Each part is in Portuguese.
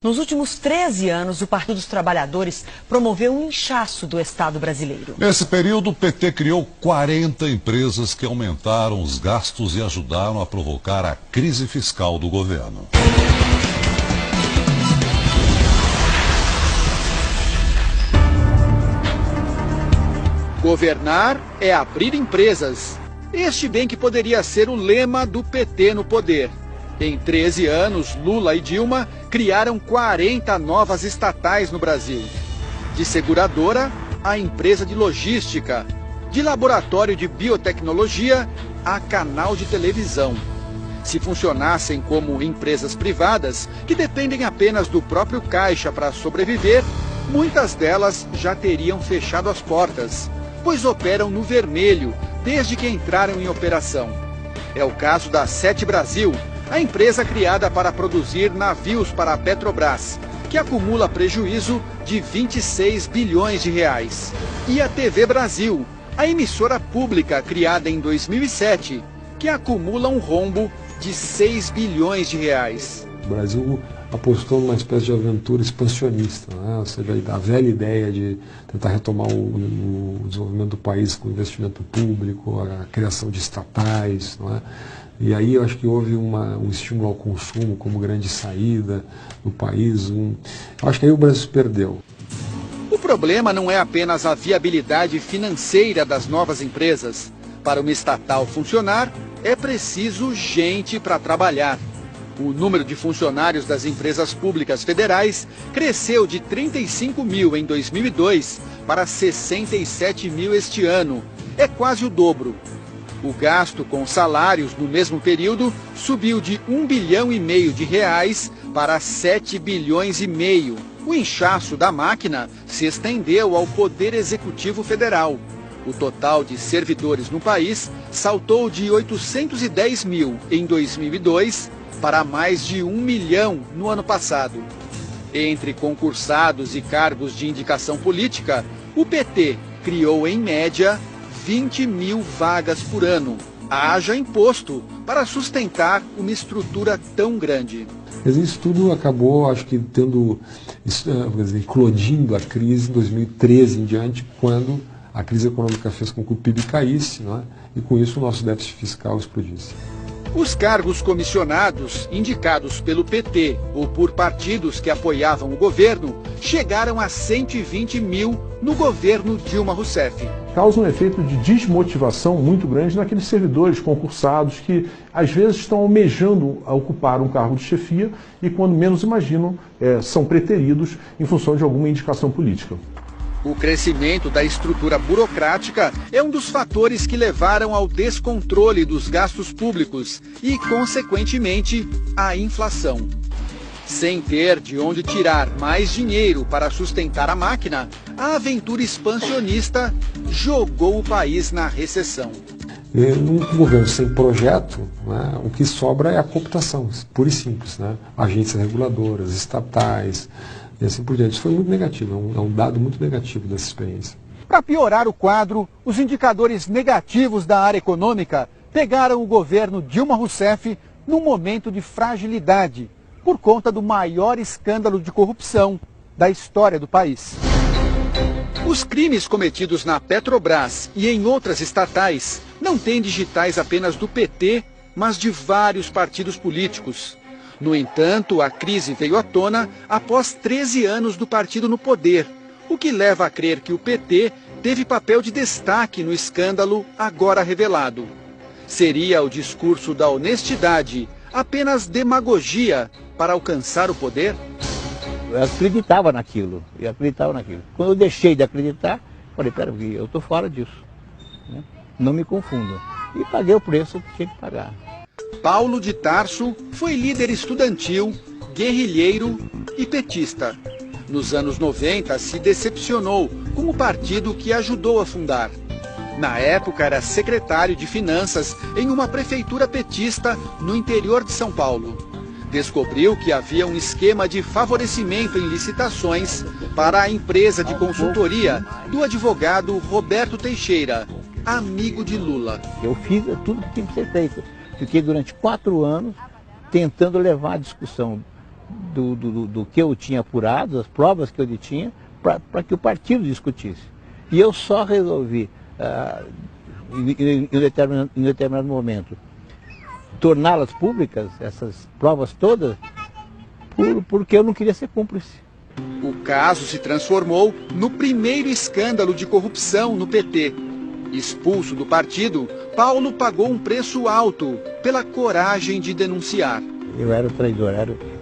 Nos últimos 13 anos, o Partido dos Trabalhadores promoveu um inchaço do Estado brasileiro. Nesse período, o PT criou 40 empresas que aumentaram os gastos e ajudaram a provocar a crise fiscal do governo. Governar é abrir empresas. Este bem que poderia ser o lema do PT no poder. Em 13 anos, Lula e Dilma criaram 40 novas estatais no Brasil. De seguradora a empresa de logística, de laboratório de biotecnologia a canal de televisão. Se funcionassem como empresas privadas, que dependem apenas do próprio caixa para sobreviver, muitas delas já teriam fechado as portas, pois operam no vermelho desde que entraram em operação. É o caso da Sete Brasil, a empresa criada para produzir navios para a Petrobras, que acumula prejuízo de 26 bilhões de reais. E a TV Brasil, a emissora pública criada em 2007, que acumula um rombo de 6 bilhões de reais. O Brasil apostou numa espécie de aventura expansionista, né? Ou seja, a velha ideia de tentar retomar o desenvolvimento do país com investimento público, a criação de estatais, não é? E aí eu acho que houve um estímulo ao consumo como grande saída do país. Eu acho que aí o Brasil se perdeu. O problema não é apenas a viabilidade financeira das novas empresas. Para uma estatal funcionar, é preciso gente para trabalhar. O número de funcionários das empresas públicas federais cresceu de 35 mil em 2002 para 67 mil este ano. É quase o dobro. O gasto com salários no mesmo período subiu de 1,5 bilhão de reais para 7,5 bilhões. O inchaço da máquina se estendeu ao Poder Executivo Federal. O total de servidores no país saltou de 810 mil em 2002 para mais de 1 milhão no ano passado. Entre concursados e cargos de indicação política, o PT criou, em média, 20 mil vagas por ano. Haja imposto para sustentar uma estrutura tão grande. Isso tudo acabou, acho que, eclodindo a crise em 2013 em diante, quando a crise econômica fez com que o PIB caísse, não é? E com isso o nosso déficit fiscal explodisse. Os cargos comissionados, indicados pelo PT ou por partidos que apoiavam o governo, chegaram a 120 mil no governo Dilma Rousseff. Causa um efeito de desmotivação muito grande naqueles servidores concursados que, às vezes, estão almejando a ocupar um cargo de chefia e, quando menos imaginam, são preteridos em função de alguma indicação política. O crescimento da estrutura burocrática é um dos fatores que levaram ao descontrole dos gastos públicos e, consequentemente, à inflação. Sem ter de onde tirar mais dinheiro para sustentar a máquina, a aventura expansionista jogou o país na recessão. Num governo sem projeto, né, o que sobra é a cooptação, pura e simples, né? Agências reguladoras, estatais, e assim por diante. Isso foi muito negativo, é um dado muito negativo dessa experiência. Para piorar o quadro, os indicadores negativos da área econômica pegaram o governo Dilma Rousseff num momento de fragilidade, por conta do maior escândalo de corrupção da história do país. Os crimes cometidos na Petrobras e em outras estatais não têm digitais apenas do PT, mas de vários partidos políticos. No entanto, a crise veio à tona após 13 anos do partido no poder, o que leva a crer que o PT teve papel de destaque no escândalo agora revelado. Seria o discurso da honestidade apenas demagogia para alcançar o poder? Eu acreditava naquilo. Quando eu deixei de acreditar, falei, peraí, eu estou fora disso. Né? Não me confundam. E paguei o preço que tinha que pagar. Paulo de Tarso foi líder estudantil, guerrilheiro e petista. Nos anos 90, se decepcionou com o partido que ajudou a fundar. Na época, era secretário de Finanças em uma prefeitura petista no interior de São Paulo. Descobriu que havia um esquema de favorecimento em licitações para a empresa de consultoria do advogado Roberto Teixeira, amigo de Lula. Eu fiz tudo que tinha que ser feito. Fiquei durante 4 anos tentando levar a discussão do que eu tinha apurado, as provas que eu tinha, para que o partido discutisse. E eu só resolvi, em um determinado momento, torná-las públicas, essas provas todas, porque eu não queria ser cúmplice. O caso se transformou no primeiro escândalo de corrupção no PT. Expulso do partido, Paulo pagou um preço alto pela coragem de denunciar. Eu era o traidor,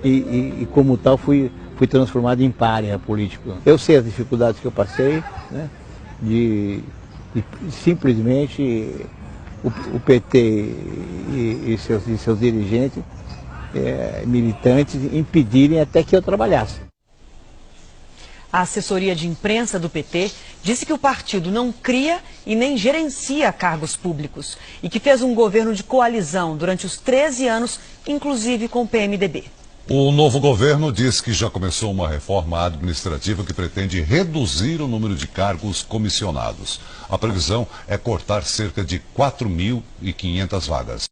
e como tal fui transformado em pária político. Eu sei as dificuldades que eu passei, né, de simplesmente o PT e seus dirigentes, militantes, impedirem até que eu trabalhasse. A assessoria de imprensa do PT disse que o partido não cria e nem gerencia cargos públicos e que fez um governo de coalizão durante os 13 anos, inclusive com o PMDB. O novo governo diz que já começou uma reforma administrativa que pretende reduzir o número de cargos comissionados. A previsão é cortar cerca de 4.500 vagas.